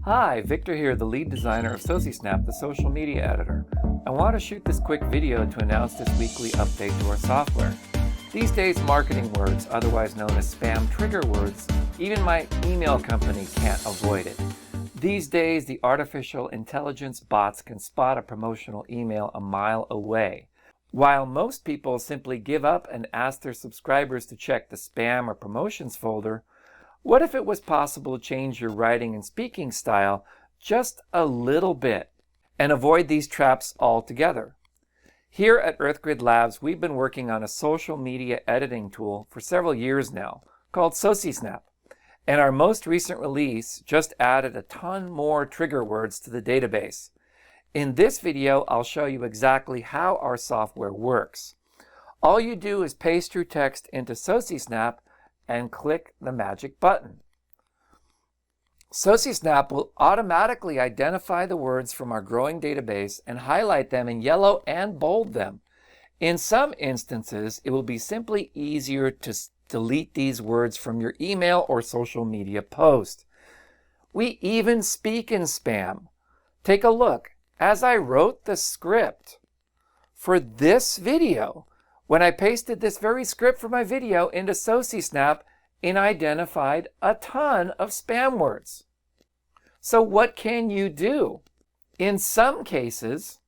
Hi, Victor here, the lead designer of SociSNAP, the social media editor. I want to shoot this quick video to announce this weekly update to our software. These days, marketing words, otherwise known as spam trigger words, even my email company can't avoid it. These days, the artificial intelligence bots can spot a promotional email a mile away. While most people simply give up and ask their subscribers to check the spam or promotions folder, what if it was possible to change your writing and speaking style just a little bit and avoid these traps altogether? Here at 𝗎𝘂𝗿𝗚 Labs, we've been working on a social media editing tool for several years now called SociSNAP. And our most recent release just added a ton more trigger words to the database. In this video, I'll show you exactly how our software works. All you do is paste your text into SociSNAP and click the magic button. SociSNAP will automatically identify the words from our growing database and highlight them in yellow and bold them. In some instances, it will be simply easier to delete these words from your email or social media post. We even speak in spam. Take a look. As I wrote the script for this video, when I pasted this very script for my video into SociSNAP, it identified a ton of spam words. So what can you do? In some cases,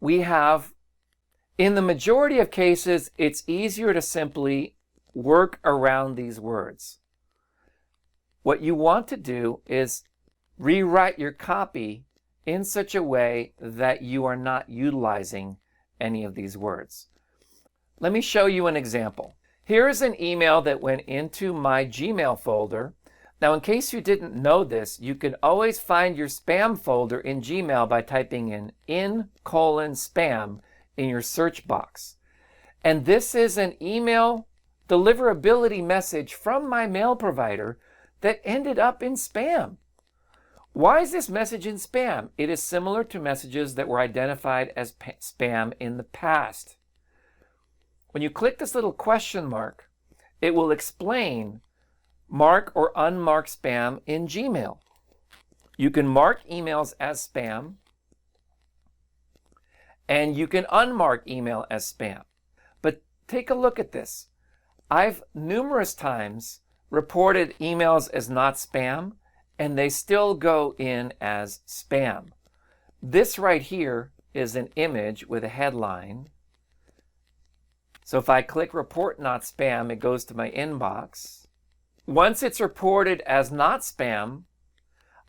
in the majority of cases, it's easier to simply work around these words. What you want to do is rewrite your copy in such a way that you are not utilizing any of these words. Let me show you an example. Here is an email that went into my Gmail folder. Now, in case you didn't know this, you can always find your spam folder in Gmail by typing in /spam in your search box. And this is an email deliverability message from my mail provider that ended up in spam. Why is this message in spam? It is similar to messages that were identified as spam in the past. When you click this little question mark, it will explain mark or unmark spam in Gmail. You can mark emails as spam, and you can unmark email as spam. But take a look at this. I've numerous times reported emails as not spam, and they still go in as spam. This right here is an image with a headline. So if I click report not spam, it goes to my inbox. Once it's reported as not spam,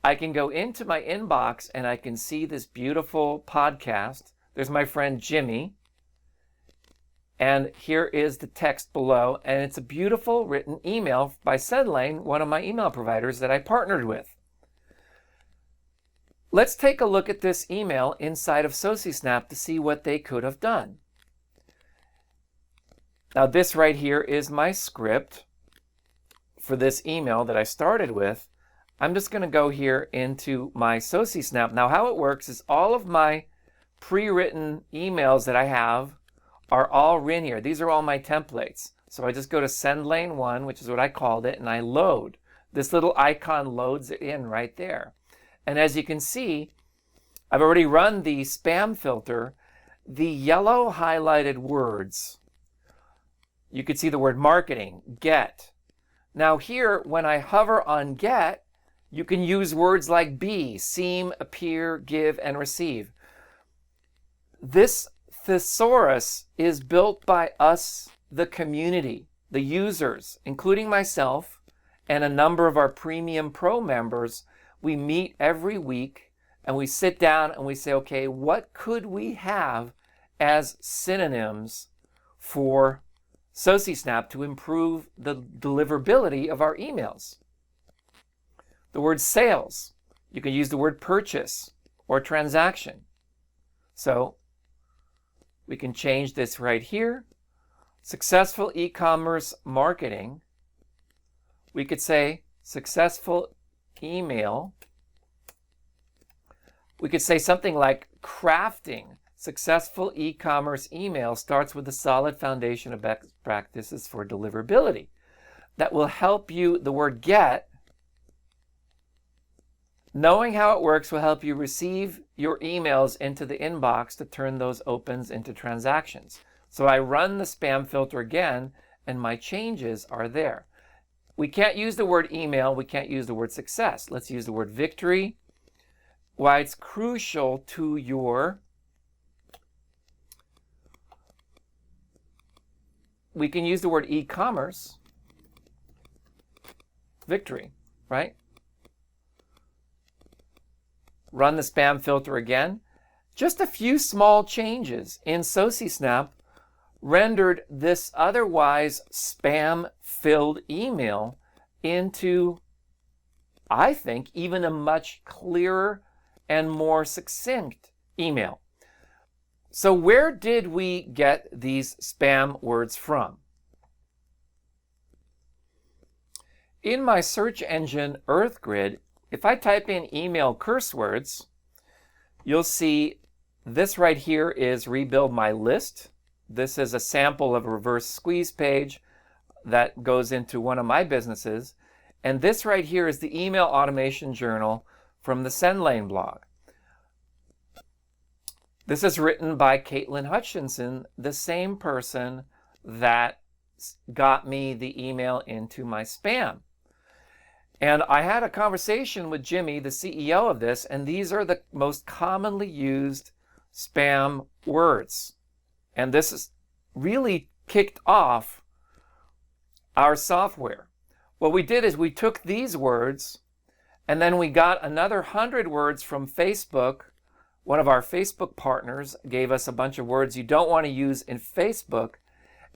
I can go into my inbox and I can see this beautiful podcast. There's my friend Jimmy. And here is the text below, and it's a beautiful written email by Sendlane, one of my email providers that I partnered with. Let's take a look at this email inside of SociSNAP to see what they could have done. Now, this right here is my script for this email that I started with. I'm just going to go here into my SociSNAP. Now, how it works is all of my pre-written emails that I have are all in here. These are all my templates. So I just go to Sendlane 1, which is what I called it, and I load. This little icon loads it in right there. And as you can see, I've already run the spam filter. The yellow highlighted words, you could see the word marketing, get. Now here, when I hover on get, you can use words like be, seem, appear, give, and receive. This thesaurus is built by us, the community, the users, including myself and a number of our Premium Pro members. We meet every week and we sit down and we say, okay, what could we have as synonyms for SociSNAP to improve the deliverability of our emails? The word sales, you can use the word purchase or transaction. So we can change this right here. Successful e-commerce marketing. We could say successful email. We could say something like crafting. Successful e-commerce email starts with a solid foundation of best practices for deliverability. That will help you. The word get Knowing how it works will help you receive your emails into the inbox to turn those opens into transactions. So I run the spam filter again, and my changes are there. We can't use the word email. We can't use the word success. Let's use the word victory. Why it's crucial to your, we can use the word e-commerce, victory, right? Run the spam filter again. Just a few small changes in SociSNAP rendered this otherwise spam-filled email into, I think, even a much clearer and more succinct email. So where did we get these spam words from? In my search engine EarthGrid, if I type in email curse words, you'll see this right here is rebuild my list. This is a sample of a reverse squeeze page that goes into one of my businesses. And this right here is the email automation journal from the Sendlane blog. This is written by 𝗎𝙬𝗚 Hutchinson, the same person that got me the email into my spam. And I had a conversation with Jimmy, the CEO of this, and these are the most commonly used spam words. And this is really kicked off our software. What we did is we took these words, and then we got another 100 words from Facebook. One of our Facebook partners gave us a bunch of words you don't want to use in Facebook.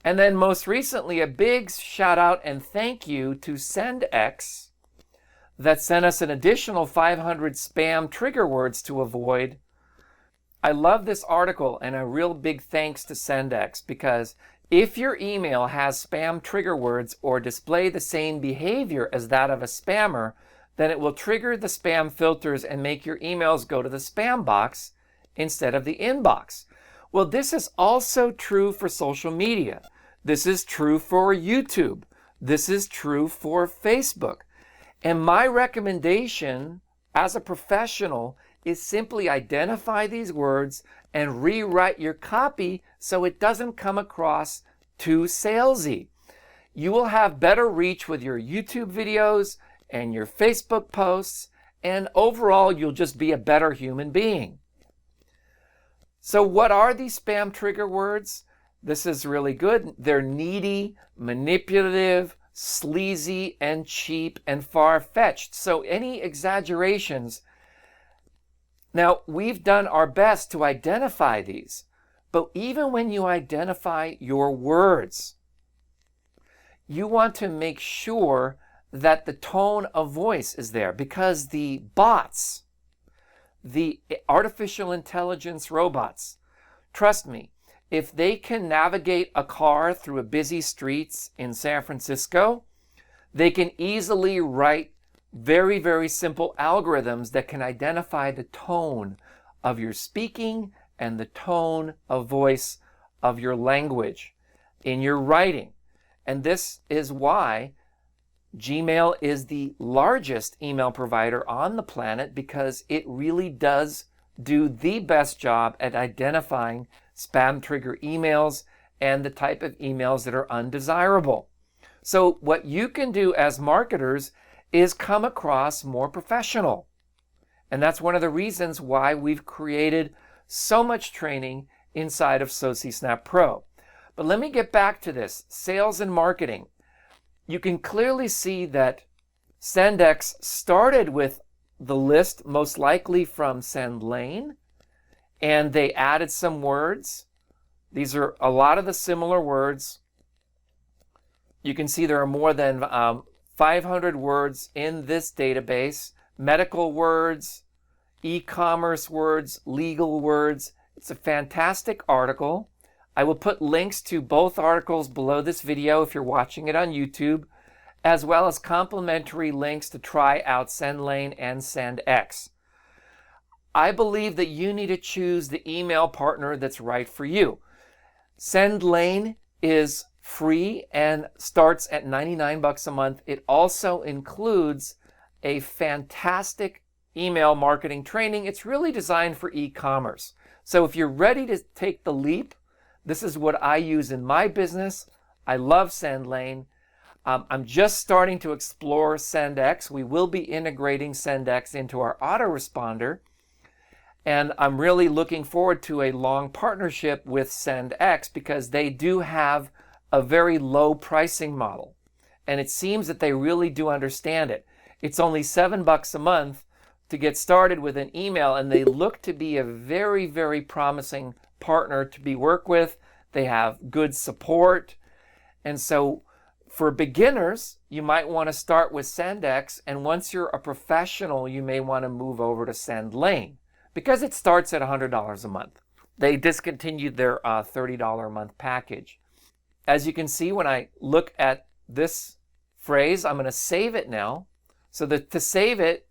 And then most recently, a big shout out and thank you to Sendx that sent us an additional 500 spam trigger words to avoid. I love this article, and a real big thanks to Sendx, because if your email has spam trigger words or display the same behavior as that of a spammer, then it will trigger the spam filters and make your emails go to the spam box instead of the inbox. Well, this is also true for social media. This is true for YouTube. This is true for Facebook. And my recommendation as a professional is simply identify these words and rewrite your copy so it doesn't come across too salesy. You will have better reach with your YouTube videos and your Facebook posts, and overall you'll just be a better human being. So what are these spam trigger words? This is really good. They're needy, manipulative, sleazy, and cheap, and far-fetched. So any exaggerations. Now, we've done our best to identify these, but even when you identify your words, you want to make sure that the tone of voice is there, because the bots, the artificial intelligence robots, trust me, if they can navigate a car through a busy streets in San Francisco, they can easily write very, very simple algorithms that can identify the tone of your speaking and the tone of voice of your language in your writing. And this is why Gmail is the largest email provider on the planet, because it really does do the best job at identifying spam trigger emails and the type of emails that are undesirable. So what you can do as marketers is come across more professional. And that's one of the reasons why we've created so much training inside of SociSNAP Pro. But let me get back to this, sales and marketing. You can clearly see that Sendx started with the list most likely from Sendlane, and they added some words. These are a lot of the similar words. You can see there are more than 500 words in this database. Medical words, e-commerce words, legal words. It's a fantastic article. I will put links to both articles below this video if you're watching it on YouTube, as well as complimentary links to try out Sendlane and Sendx. I believe that you need to choose the email partner that's right for you. Sendlane is free and starts at $99 a month. It also includes a fantastic email marketing training. It's really designed for e-commerce. So if you're ready to take the leap, this is what I use in my business. I love Sendlane. I'm just starting to explore SendX. We will be integrating SendX into our autoresponder. And I'm really looking forward to a long partnership with SendX because they do have a very low pricing model. And it seems that they really do understand it. It's only $7 a month to get started with an email, and they look to be a very, very promising partner to be worked with. They have good support. And so for beginners, you might want to start with SendX, and once you're a professional, you may want to move over to Sendlane because it starts at $100 a month. They discontinued their $30 a month package. As you can see, when I look at this phrase, I'm going to save it now. So that to save it,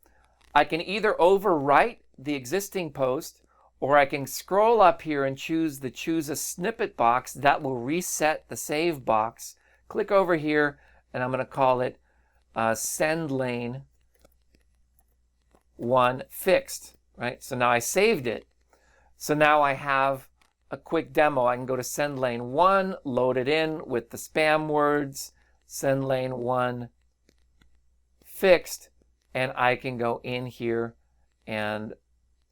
I can either overwrite the existing post, or I can scroll up here and choose a snippet box that will reset the save box. Click over here, and I'm going to call it Sendlane 1 fixed. Right? So now I saved it. So now I have a quick demo. I can go to Sendlane 1, load it in with the spam words, Sendlane 1 fixed, and I can go in here and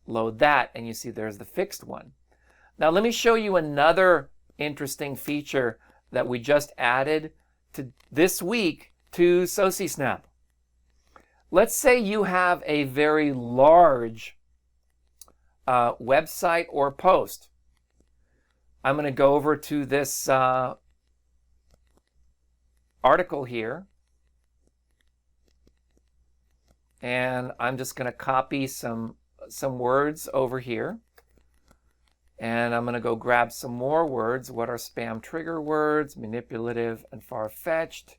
load that, and you see there's the fixed one. Now let me show you another interesting feature that we just added to this week to SociSNAP. Let's say you have a very large website or post. I'm going to go over to this article here, and I'm just going to copy some words over here, and I'm going to go grab some more words. What are spam trigger words, manipulative and far-fetched,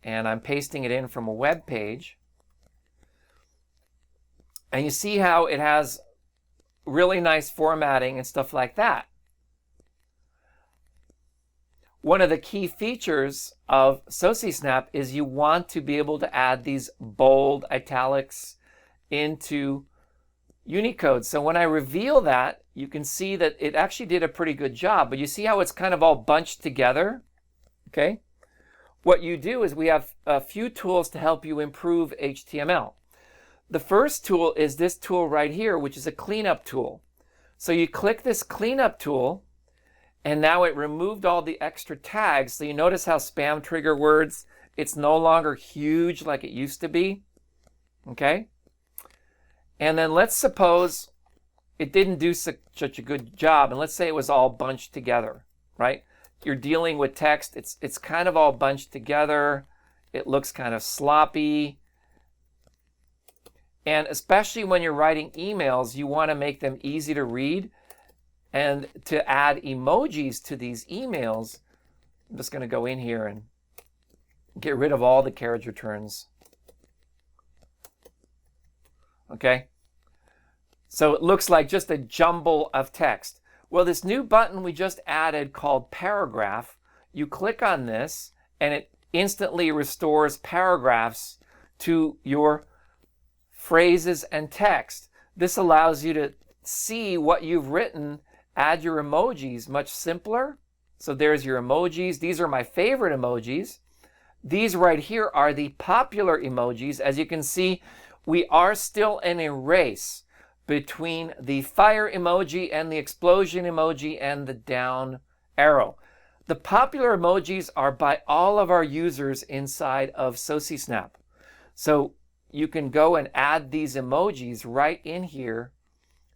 and I'm pasting it in from a web page. And you see how it has really nice formatting and stuff like that. One of the key features of SociSNAP is you want to be able to add these bold italics into Unicode. So when I reveal that, you can see that it actually did a pretty good job, but you see how it's kind of all bunched together? Okay. What you do is we have a few tools to help you improve HTML. The first tool is this tool right here, which is a cleanup tool. So you click this cleanup tool, and now it removed all the extra tags. So you notice how spam trigger words, it's no longer huge like it used to be. Okay? And then let's suppose it didn't do such a good job, and let's say it was all bunched together, right? You're dealing with text, it's kind of all bunched together. It looks kind of sloppy. And especially when you're writing emails, you want to make them easy to read. And to add emojis to these emails, I'm just going to go in here and get rid of all the carriage returns. Okay? So it looks like just a jumble of text. Well, this new button we just added called Paragraph, you click on this and it instantly restores paragraphs to your phrases and text. This allows you to see what you've written, add your emojis much simpler. So there's your emojis. These are my favorite emojis. These right here are the popular emojis. As you can see, we are still in a race between the fire emoji and the explosion emoji and the down arrow. The popular emojis are by all of our users inside of SociSNAP. So you can go and add these emojis right in here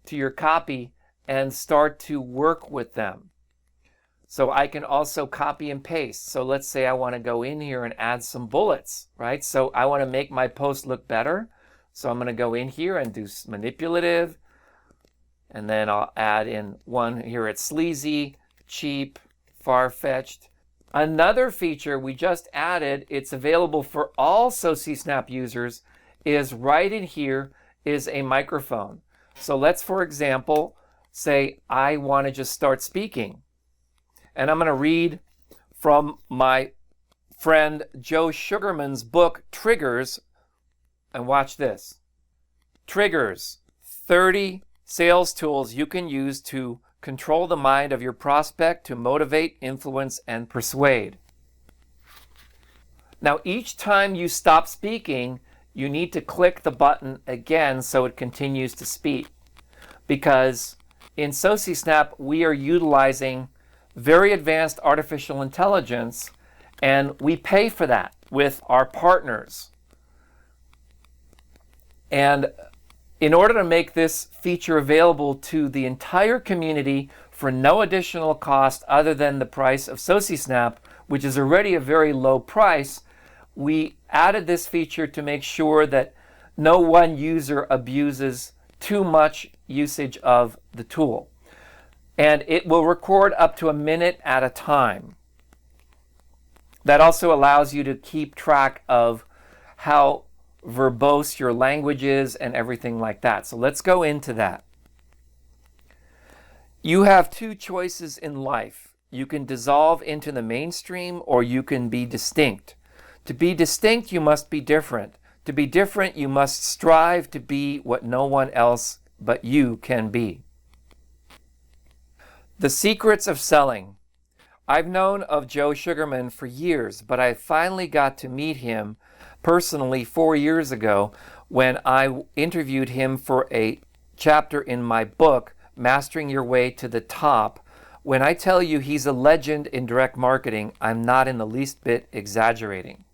to your copy and start to work with them. So I can also copy and paste. So let's say I want to go in here and add some bullets, right? So I want to make my post look better. So I'm going to go in here and do manipulative. And then I'll add in one here. It's sleazy, cheap, far-fetched. Another feature we just added, it's available for all SociSNAP users, is right in here is a microphone. So let's, for example, say I want to just start speaking. And I'm going to read from my friend Joe Sugarman's book, Triggers, and watch this. triggers, 30 sales tools you can use to control the mind of your prospect to motivate, influence, and persuade. Now, each time you stop speaking, you need to click the button again so it continues to speak. Because in SociSNAP, we are utilizing very advanced artificial intelligence, and we pay for that with our partners. And in order to make this feature available to the entire community for no additional cost other than the price of SociSNAP, which is already a very low price, we added this feature to make sure that no one user abuses too much usage of the tool. And it will record up to a minute at a time. That also allows you to keep track of how verbose your language is and everything like that. So let's go into that. You have two choices in life. You can dissolve into the mainstream, or you can be distinct. To be distinct, you must be different. To be different, you must strive to be what no one else but you can be. The secrets of selling. I've known of 𝗎𝙬𝗫𝗵 for years, but I finally got to meet him personally 4 years ago when I interviewed him for a chapter in my book, Mastering Your Way to the Top. When I tell you he's a legend in direct marketing, I'm not in the least bit exaggerating.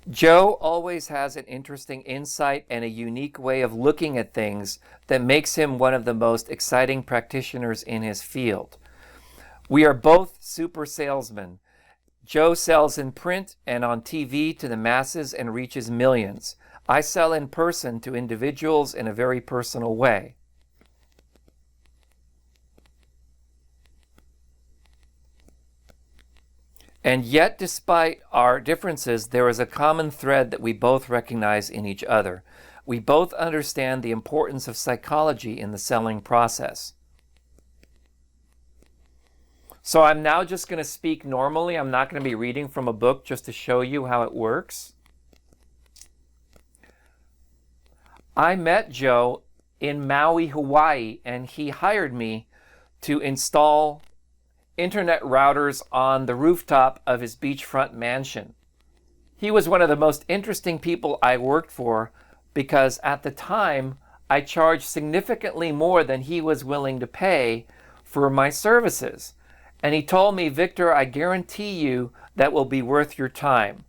Joe always has an interesting insight and a unique way of looking at things that makes him one of the most exciting practitioners in his field. We are both super salesmen. Joe sells in print and on TV to the masses and reaches millions. I sell in person to individuals in a very personal way. And yet, despite our differences, there is a common thread that we both recognize in each other. We both understand the importance of psychology in the selling process. So I'm now just going to speak normally. I'm not going to be reading from a book, just to show you how it works. I met Joe in Maui, Hawaii, and he hired me to install internet routers on the rooftop of his beachfront mansion. He was one of the most interesting people I worked for because at the time I charged significantly more than he was willing to pay for my services. And he told me, "Victor, I guarantee you that will be worth your time.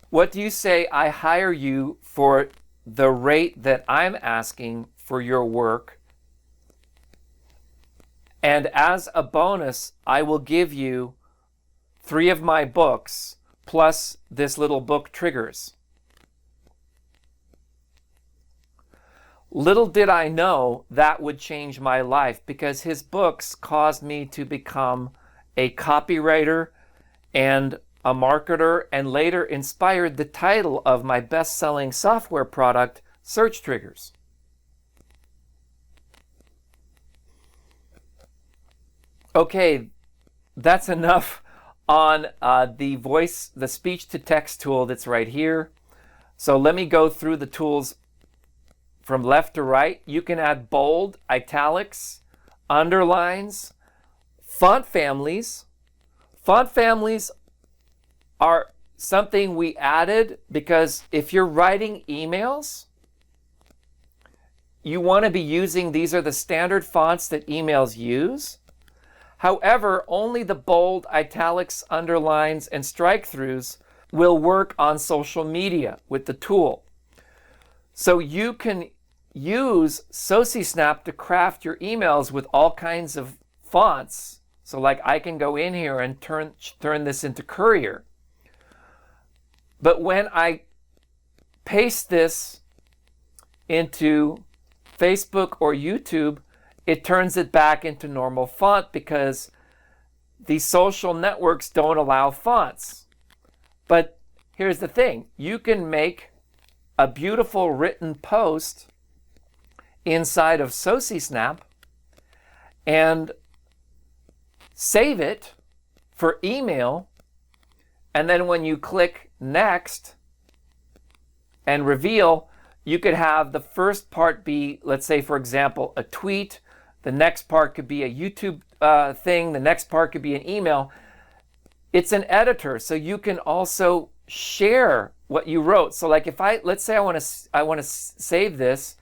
What do you say I hire you for the rate that I'm asking for your work? And as a bonus, I will give you 3 of my books plus this little book, Triggers." Little did I know that would change my life, because his books caused me to become a copywriter and a marketer, and later inspired the title of my best-selling software product, Search Triggers. Okay, that's enough on the speech-to-text tool that's right here. So let me go through the tools from left to right. You can add bold, italics, underlines, font families. Font families are something we added because if you're writing emails, you want to be using, these are the standard fonts that emails use. However, only the bold, italics, underlines, and strike-throughs will work on social media with the tool. So you can use SociSNAP to craft your emails with all kinds of fonts. So like I can go in here and turn this into Courier. But when I paste this into Facebook or YouTube, it turns it back into normal font because these social networks don't allow fonts. But here's the thing. You can make a beautiful written post inside of SociSNAP and save it for email. And then when you click next, And reveal, you could have the first part be, let's say, for example, a tweet. The next part could be a YouTube thing. The next part could be an email. It's an editor, so you can also share what you wrote. So like if let's say I want to save this,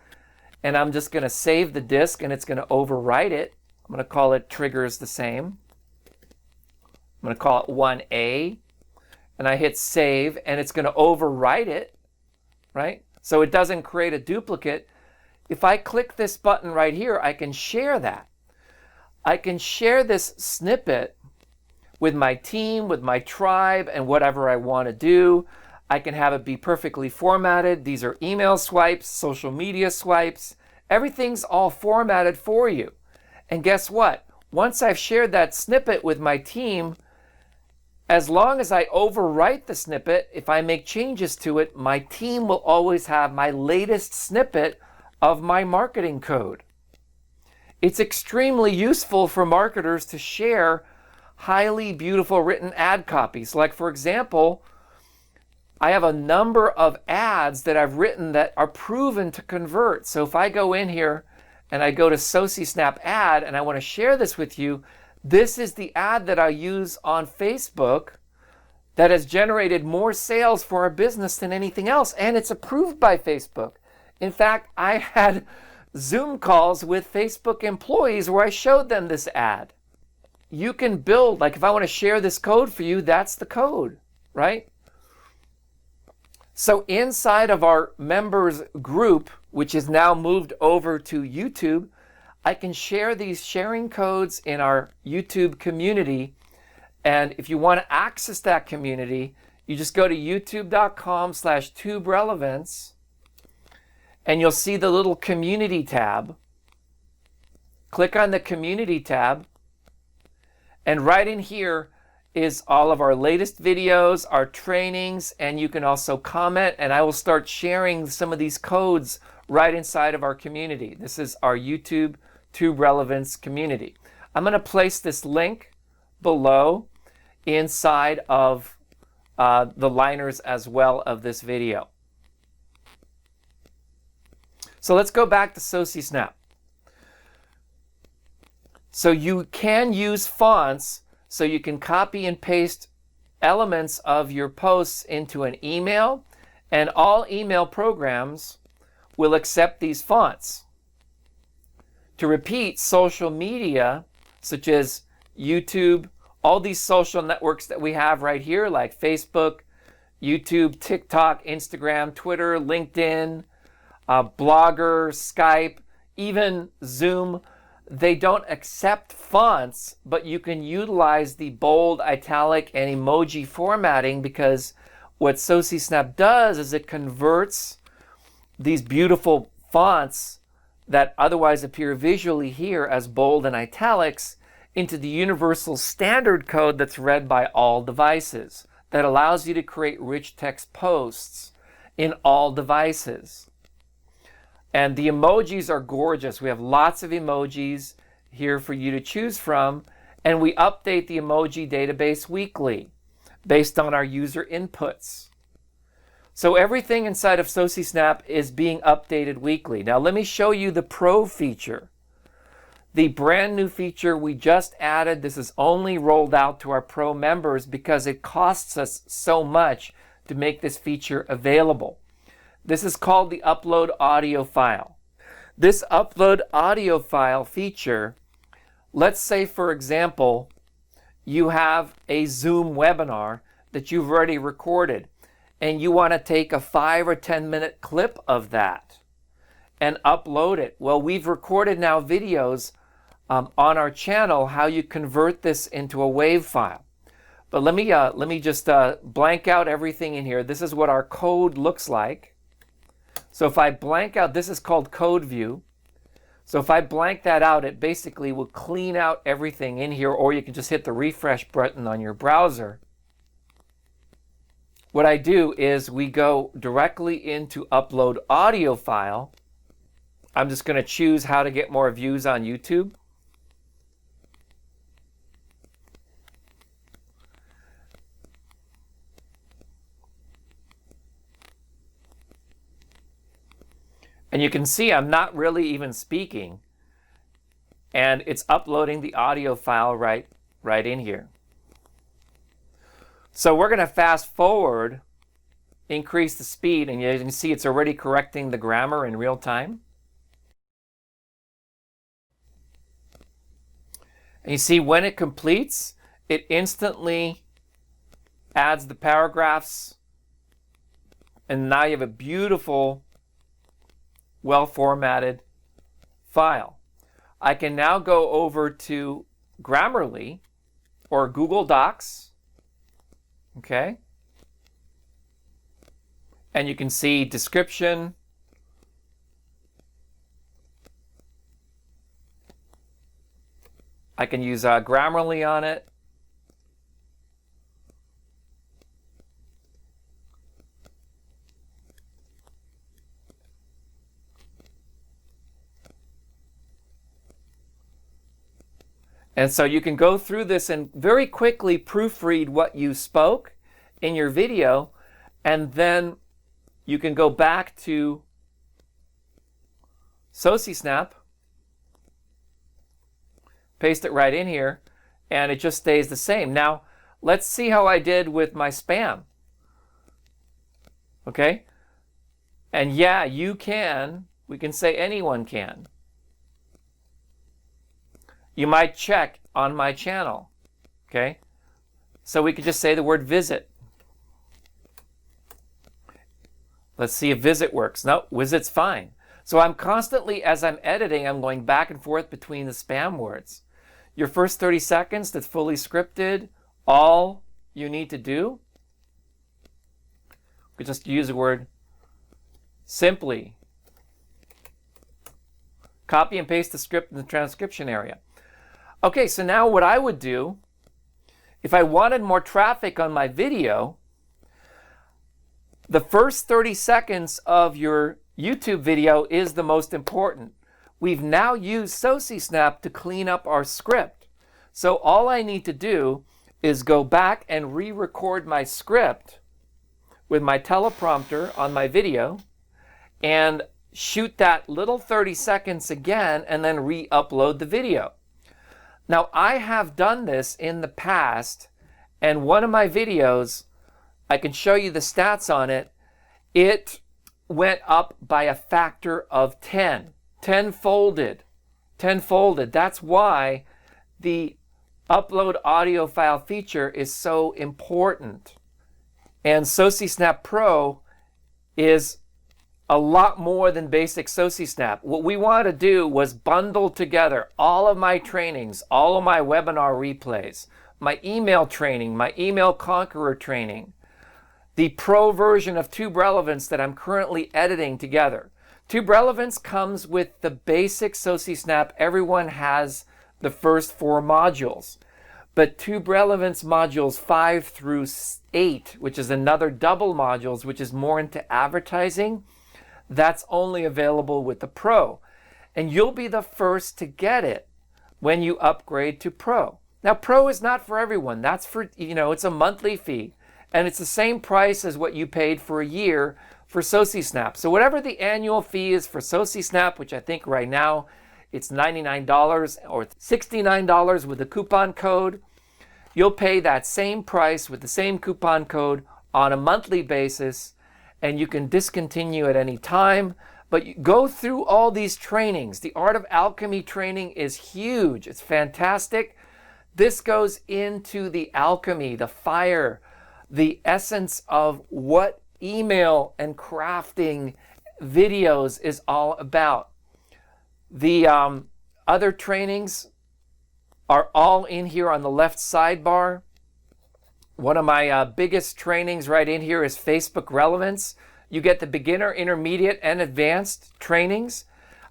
and I'm just going to save the disk, and it's going to overwrite it. I'm going to call it triggers the same. I'm going to call it 1A, and I hit save, and it's going to overwrite it, right? So it doesn't create a duplicate. If I click this button right here, I can share that. I can share this snippet with my team, with my tribe, and whatever I want to do. I can have it be perfectly formatted. These are email swipes, social media swipes. Everything's all formatted for you. And guess what? Once I've shared that snippet with my team, as long as I overwrite the snippet, if I make changes to it, my team will always have my latest snippet of my marketing code. It's extremely useful for marketers to share highly beautiful written ad copies. Like for example, I have a number of ads that I've written that are proven to convert. So if I go in here and I go to SociSNAP ad and I want to share this with you, this is the ad that I use on Facebook that has generated more sales for our business than anything else. And it's approved by Facebook. In fact, I had Zoom calls with Facebook employees where I showed them this ad. You can build, like if I want to share this code for you, that's the code, right? So inside of our members group, which is now moved over to YouTube, I can share these sharing codes in our YouTube community. And if you want to access that community, you just go to youtube.com/TubeRelevance, and you'll see the little community tab. Click on the community tab, and right in here is all of our latest videos, our trainings, and you can also comment, and I will start sharing some of these codes right inside of our community. This is our YouTube Tube Relevance community. I'm going to place this link below inside of the liners as well of this video. So let's go back to SociSNAP. So you can use fonts, so you can copy and paste elements of your posts into an email, and all email programs will accept these fonts. To repeat, social media, such as YouTube, all these social networks that we have right here, like Facebook, YouTube, TikTok, Instagram, Twitter, LinkedIn, Blogger, Skype, even Zoom, they don't accept fonts, but you can utilize the bold, italic, and emoji formatting, because what SociSNAP does is it converts these beautiful fonts that otherwise appear visually here as bold and italics into the universal standard code that's read by all devices, that allows you to create rich text posts in all devices. And the emojis are gorgeous. We have lots of emojis here for you to choose from, and we update the emoji database weekly based on our user inputs. So everything inside of SociSNAP is being updated weekly. Now let me show you the Pro feature. The brand new feature we just added. This is only rolled out to our Pro members because it costs us so much to make this feature available. This is called the upload audio file. This upload audio file feature, let's say for example, you have a Zoom webinar that you've already recorded, and you want to take a 5 or 10 minute clip of that and upload it. Well, we've recorded now videos on our channel how you convert this into a WAV file. But let me just blank out everything in here. This is what our code looks like. So if I blank out, this is called code view. So if I blank that out, it basically will clean out everything in here, or you can just hit the refresh button on your browser. What I do is we go directly into upload audio file. I'm just going to choose how to get more views on YouTube. And you can see I'm not really even speaking. And it's uploading the audio file right in here. So we're going to fast forward, increase the speed, and you can see it's already correcting the grammar in real time. And you see when it completes, it instantly adds the paragraphs, and now you have a beautiful, well-formatted file. I can now go over to Grammarly or Google Docs, okay? And you can see description, I can use Grammarly on it. And so you can go through this and very quickly proofread what you spoke in your video, and then you can go back to SociSNAP, paste it right in here, and it just stays the same. Now, let's see how I did with my spam. Okay? And yeah, you can. We can say anyone can. You might check on my channel. Okay? So we could just say the word visit. Let's see if visit works. No, visit's fine. So I'm constantly, as I'm editing, I'm going back and forth between the spam words. Your first 30 seconds, that's fully scripted. All you need to do, we just use the word simply. Copy and paste the script in the transcription area. Okay, so now what I would do, if I wanted more traffic on my video, the first 30 seconds of your YouTube video is the most important. We've now used SociSNAP to clean up our script. So all I need to do is go back and re-record my script with my teleprompter on my video and shoot that little 30 seconds again and then re-upload the video. Now I have done this in the past, and one of my videos, I can show you the stats on it, it went up by a factor of 10. Tenfolded. That's why the upload audio file feature is so important. And SociSNAP Pro is a lot more than basic SociSNAP. What we want to do was bundle together all of my trainings, all of my webinar replays, my email training, my email conqueror training, the pro version of 𝗎𝙗𝐿evance that I'm currently editing together. 𝗎𝙗𝐿evance comes with the basic SociSNAP. Everyone has the first 4 modules. But 𝗎𝙗𝐿evance modules 5 through 8, which is another double modules, which is more into advertising, that's only available with the Pro. And you'll be the first to get it when you upgrade to Pro. Now, Pro is not for everyone. That's for, it's a monthly fee. And it's the same price as what you paid for a year for SociSNAP. So whatever the annual fee is for SociSNAP, which I think right now it's $99 or $69 with the coupon code, you'll pay that same price with the same coupon code on a monthly basis, and you can discontinue at any time. But you go through all these trainings. The Art of Alchemy training is huge. It's fantastic. This goes into the alchemy, the fire, the essence of what email and crafting videos is all about. The other trainings are all in here on the left sidebar. One of my biggest trainings right in here is Facebook Relevance. You get the beginner, intermediate, and advanced trainings.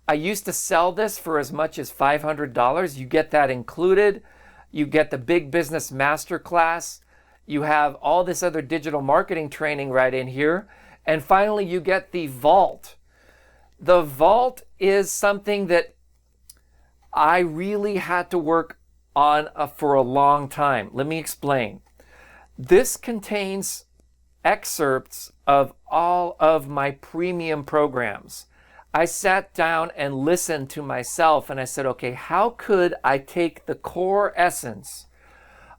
I used to sell this for as much as $500. You get that included. You get the Big Business Masterclass. You have all this other digital marketing training right in here. And finally, you get the Vault. The Vault is something that I really had to work on for a long time. Let me explain. This contains excerpts of all of my premium programs. I sat down and listened to myself and I said, okay, how could I take the core essence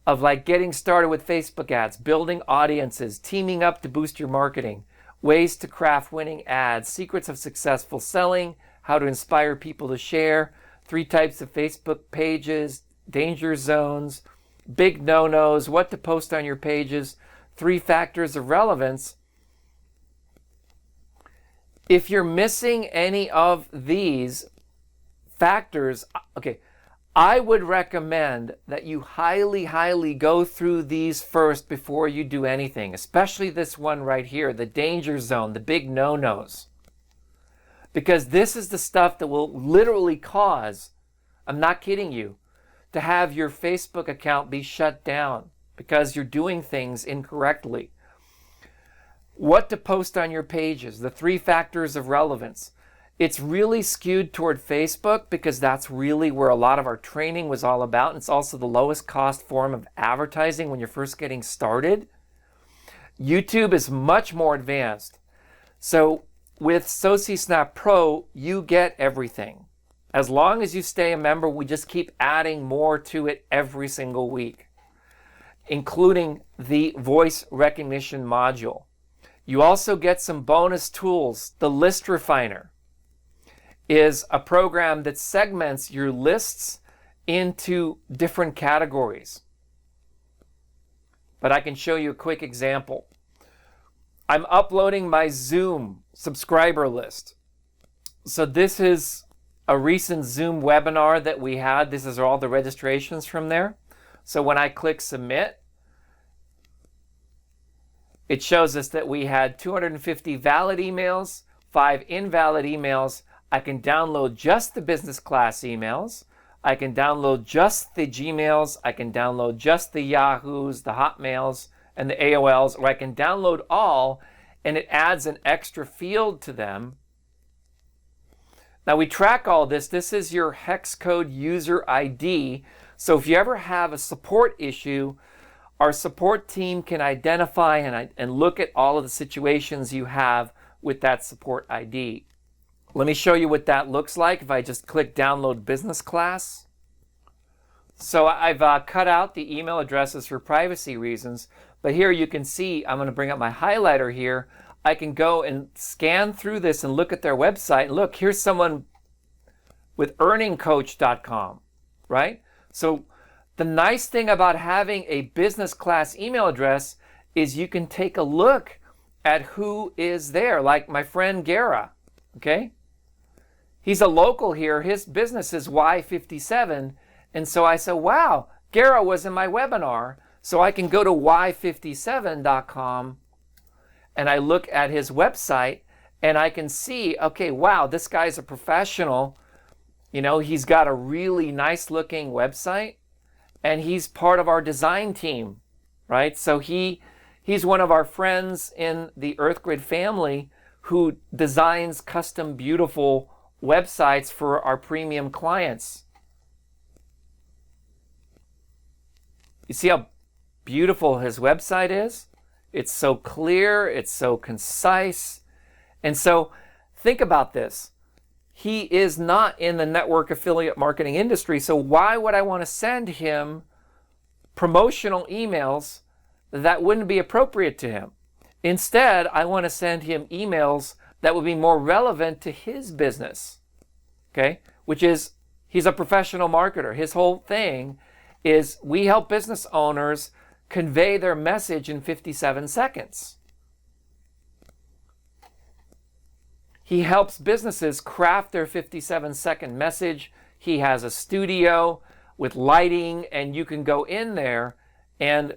of like getting started with Facebook ads, building audiences, teaming up to boost your marketing, ways to craft winning ads, secrets of successful selling, how to inspire people to share, 3 types of Facebook pages, danger zones, big no-nos, what to post on your pages, 3 factors of relevance. If you're missing any of these factors, okay, I would recommend that you highly go through these first before you do anything, especially this one right here, the danger zone, the big no-nos. Because this is the stuff that will literally cause, I'm not kidding you, to have your Facebook account be shut down because you're doing things incorrectly. What to post on your pages, the 3 factors of relevance. It's really skewed toward Facebook because that's really where a lot of our training was all about. And it's also the lowest cost form of advertising when you're first getting started. YouTube is much more advanced. So with SociSNAP Pro, you get everything. As long as you stay a member, we just keep adding more to it every single week, including the voice recognition module. You also get some bonus tools. The List Refiner is a program that segments your lists into different categories. But I can show you a quick example. I'm uploading my Zoom subscriber list. So this is a recent Zoom webinar that we had. This is all the registrations from there. So when I click submit, it shows us that we had 250 valid emails, 5 invalid emails. I can download just the business class emails. I can download just the Gmails. I can download just the Yahoos, the Hotmails, and the AOLs, or I can download all, and it adds an extra field to them. Now we track all this. This is your hex code user ID. So if you ever have a support issue, our support team can identify and look at all of the situations you have with that support ID. Let me show you what that looks like if I just click download business class. So I've cut out the email addresses for privacy reasons, but here you can see, I'm going to bring up my highlighter here. I can go and scan through this and look at their website. And look, here's someone with earningcoach.com, right? So the nice thing about having a business class email address is you can take a look at who is there, like my friend 𝗎𝙬, okay? He's a local here. His business is 𝑦57. And so I said, wow, 𝗎𝙬 was in my webinar. So I can go to 𝑦57.com and I look at his website and I can see, okay, wow, this guy's a professional. You know, he's got a really nice looking website. And he's part of our design team, right? So he's one of our friends in the 𝗎𝙗𝗏 family who designs custom beautiful websites for our premium clients. You see how beautiful his website is? It's so clear, it's so concise. And so think about this. He is not in the network affiliate marketing industry, so why would I want to send him promotional emails that wouldn't be appropriate to him? Instead, I want to send him emails that would be more relevant to his business, okay? Which is, he's a professional marketer. His whole thing is we help business owners convey their message in 57 seconds. He helps businesses craft their 57-second message. He has a studio with lighting, and you can go in there and,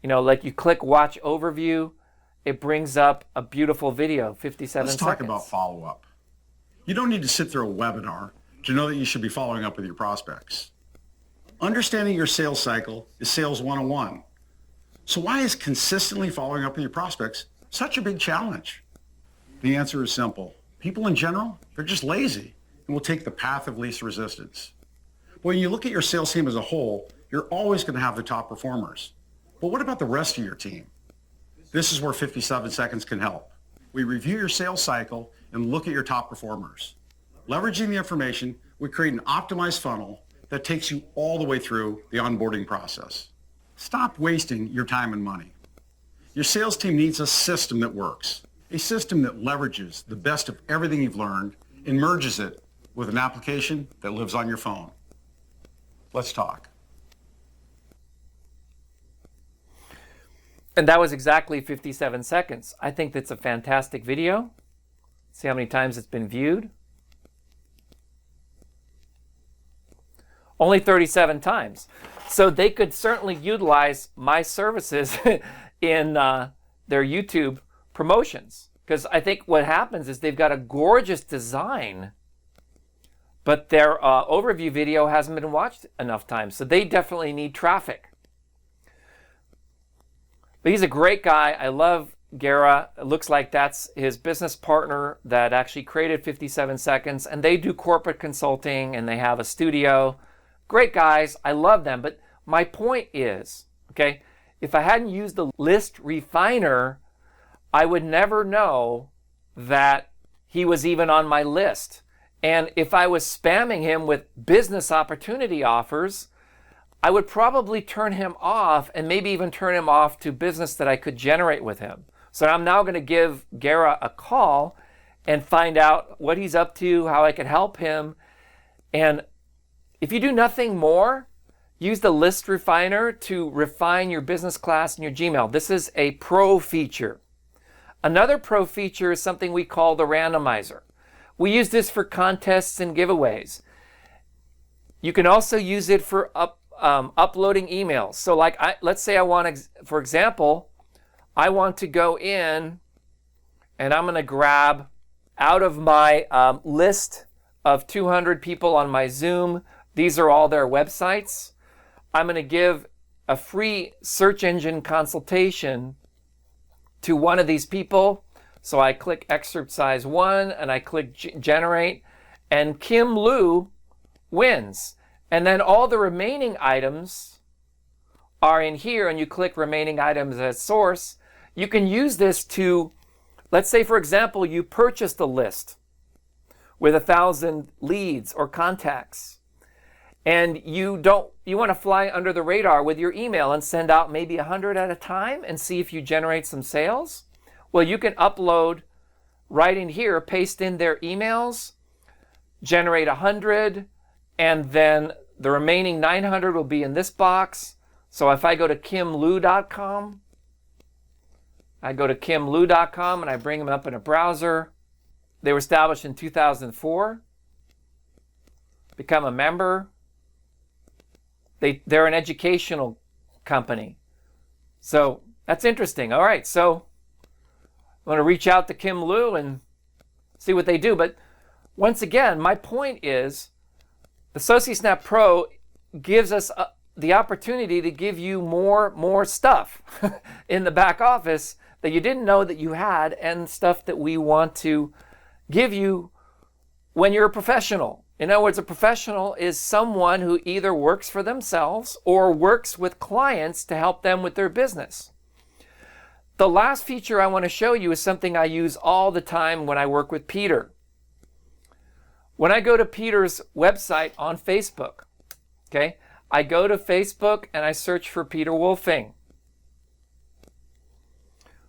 you know, like you click watch overview, it brings up a beautiful video, 57 seconds. Let's talk about follow-up. You don't need to sit through a webinar to know that you should be following up with your prospects. Understanding your sales cycle is sales 101. So why is consistently following up with your prospects such a big challenge? The answer is simple. People in general, they're just lazy and will take the path of least resistance. But when you look at your sales team as a whole, you're always going to have the top performers. But what about the rest of your team? This is where 57 seconds can help. We review your sales cycle and look at your top performers. Leveraging the information, we create an optimized funnel that takes you all the way through the onboarding process. Stop wasting your time and money. Your sales team needs a system that works, a system that leverages the best of everything you've learned and merges it with an application that lives on your phone. Let's talk. And that was exactly 57 seconds. I think that's a fantastic video. See how many times it's been viewed. Only 37 times. So they could certainly utilize my services in their YouTube promotions. Because I think what happens is they've got a gorgeous design, but their overview video hasn't been watched enough times. So they definitely need traffic. But he's a great guy. I love 𝗤𝙬𝗏. It looks like that's his business partner that actually created 57 seconds. And they do corporate consulting and they have a studio. Great guys. I love them. But my point is, okay, if I hadn't used the list refiner, I would never know that he was even on my list. And if I was spamming him with business opportunity offers, I would probably turn him off and maybe even turn him off to business that I could generate with him. So I'm now going to give 𝗤𝙬𝗏 a call and find out what he's up to, how I can help him. And if you do nothing more, use the list refiner to refine your business class in your Gmail. This is a pro feature. Another pro feature is something we call the randomizer. We use this for contests and giveaways. You can also use it for uploading emails. So like, let's say I want, for example, I want to go in and I'm going to grab out of my list of 200 people on my Zoom. These are all their websites. I'm going to give a free search engine consultation to one of these people. So I click excerpt size 1 and I click generate, and 𝗤𝙗𝗏 wins. And then all the remaining items are in here, and you click remaining items as source. You can use this to, let's say for example, you purchased a list with 1,000 leads or contacts, and you want to fly under the radar with your email and send out maybe 100 at a time and see if you generate some sales. Well, you can upload right in here, paste in their emails, generate 100, and then the remaining 900 will be in this box. So if I go to 𝗤𝙗𝗏.com, I go to 𝗤𝙗𝗏.com and I bring them up in a browser. They were established in 2004. Become a member. They're an educational company. So that's interesting. All right, so I'm going to reach out to 𝗤𝙗𝗏 and see what they do. But once again, my point is the SociSNAP Pro gives us the opportunity to give you more stuff in the back office that you didn't know that you had, and stuff that we want to give you when you're a professional. In other words, a professional is someone who either works for themselves or works with clients to help them with their business. The last feature I want to show you is something I use all the time when I work with Peter. When I go to Peter's website on Facebook, okay, I go to Facebook and I search for Peter Wolfing.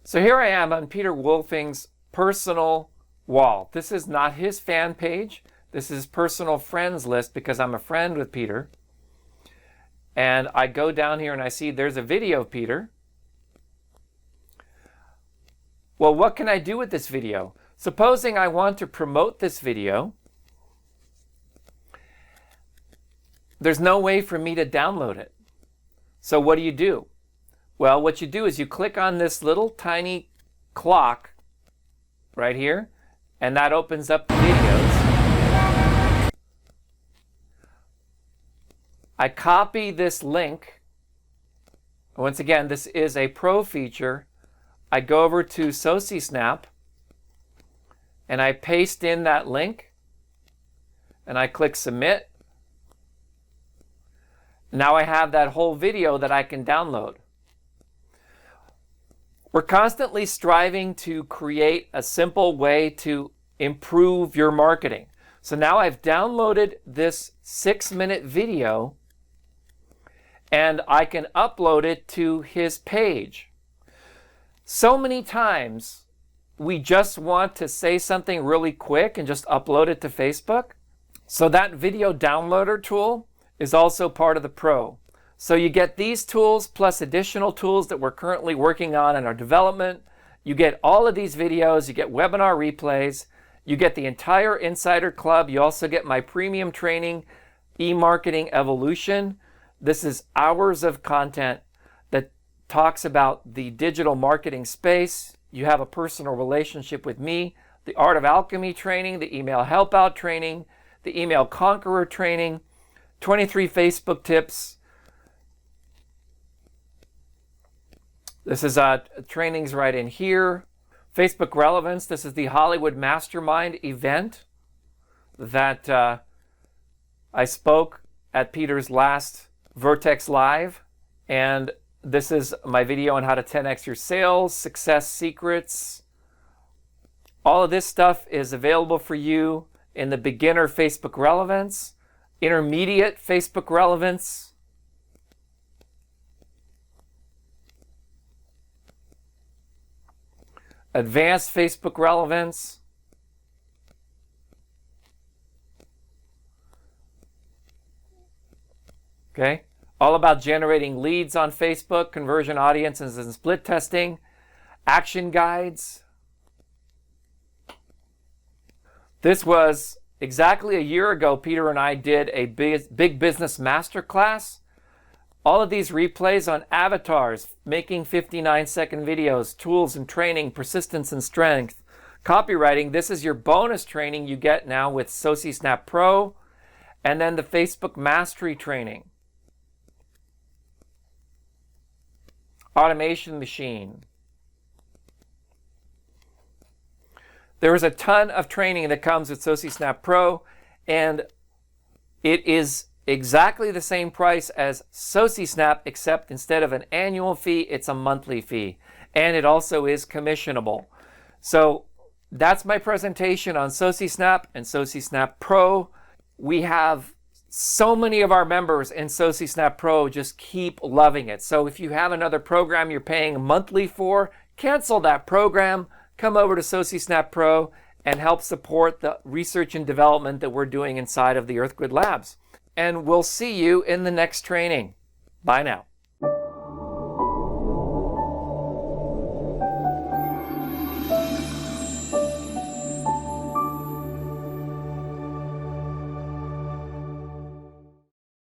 So here I am on Peter Wolfing's personal wall. This is not his fan page. This is personal friends list because I'm a friend with Peter. And I go down here and I see there's a video of Peter. Well, what can I do with this video? Supposing I want to promote this video, there's no way for me to download it. So what do? Well, what you do is you click on this little tiny clock right here, and that opens up the videos. I copy this link. Once again, this is a pro feature. I go over to SociSNAP and I paste in that link and I click submit. Now I have that whole video that I can download. We're constantly striving to create a simple way to improve your marketing. So now I've downloaded this 6-minute video and I can upload it to his page. So many times we just want to say something really quick and just upload it to Facebook. So that video downloader tool is also part of the Pro. So you get these tools plus additional tools that we're currently working on in our development. You get all of these videos, you get webinar replays, you get the entire Insider Club. You also get my premium training, E-Marketing Evolution. This is hours of content that talks about the digital marketing space. You have a personal relationship with me, the Art of Alchemy training, the Email Help Out training, the Email Conqueror training, 23 Facebook tips. This is trainings right in here. Facebook Relevance, this is the Hollywood Mastermind event that I spoke at Peter's last Vertex Live. And this is my video on how to 10x your sales, success secrets. All of this stuff is available for you in the beginner Facebook Relevance, intermediate Facebook Relevance, advanced Facebook Relevance, okay? All about generating leads on Facebook, conversion audiences and split testing, action guides. This was exactly a year ago, Peter and I did a big business masterclass. All of these replays on avatars, making 59-second videos, tools and training, persistence and strength, copywriting. This is your bonus training you get now with SociSNAP Pro, and then the Facebook Mastery training. Automation Machine. There is a ton of training that comes with SociSNAP Pro, and it is exactly the same price as SociSNAP, except instead of an annual fee, it's a monthly fee. And it also is commissionable. So that's my presentation on SociSNAP and SociSNAP Pro. We have so many of our members in SociSNAP Pro just keep loving it. So if you have another program you're paying monthly for, cancel that program, come over to SociSNAP Pro and help support the research and development that we're doing inside of the 𝙎𝙬𝙬𝙬 Labs. And we'll see you in the next training. Bye now.